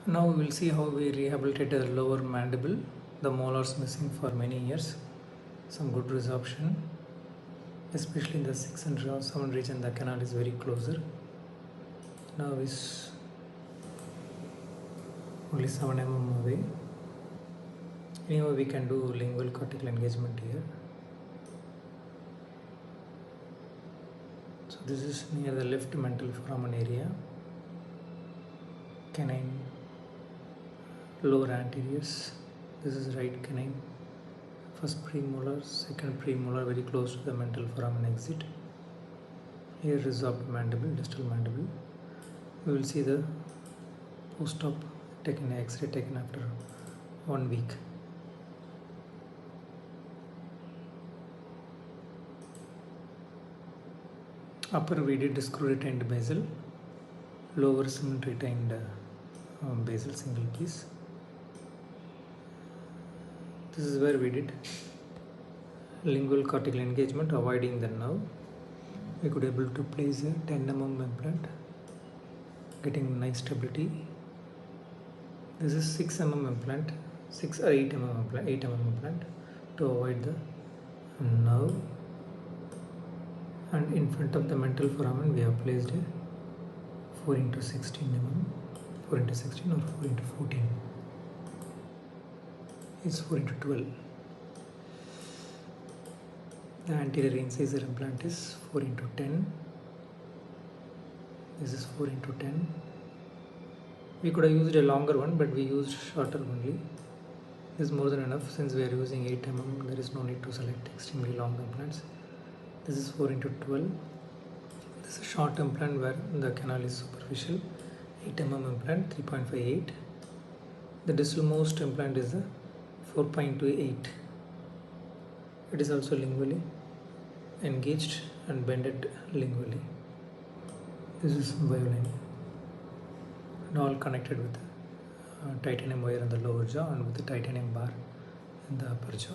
Now we will see how we rehabilitate the lower mandible. The molars missing for many years. Some good resorption, especially in the 6 and 7 region. The canal is very closer. Now is only 7 mm away. Anyway, we can do lingual cortical engagement here. So this is near the left mental foramen area. Canine lower anteriors. This is right canine. First premolar, second premolar, very close to the mental foramen exit. Here resorbed mandible, distal mandible. We will see the post-op taken X-ray taken after 1 week. Upper we did screw retained basal, lower cement retained basal single piece. This is where we did lingual cortical engagement, avoiding the nerve. We could able to place a 10 mm implant, getting nice stability. This is 6 mm implant, 6 or 8 mm implant, 8 mm implant to avoid the nerve. And in front of the mental foramen we have placed a 4 into 16 mm, 4 into 16 or 4 into 14. It's 4 into 12. The anterior incisor implant is 4 into 10. This is 4 into 10. We could have used a longer one, but we used shorter only. This is more than enough. Since we are using 8 mm, there is no need to select extremely long implants. This is 4 into 12. This is a short implant where the canal is superficial. 8 mm implant, 3.58. The distal most implant is the 4.28. It is also lingually engaged and bended lingually. This is violin, and all connected with titanium wire in the lower jaw and with the titanium bar in the upper jaw.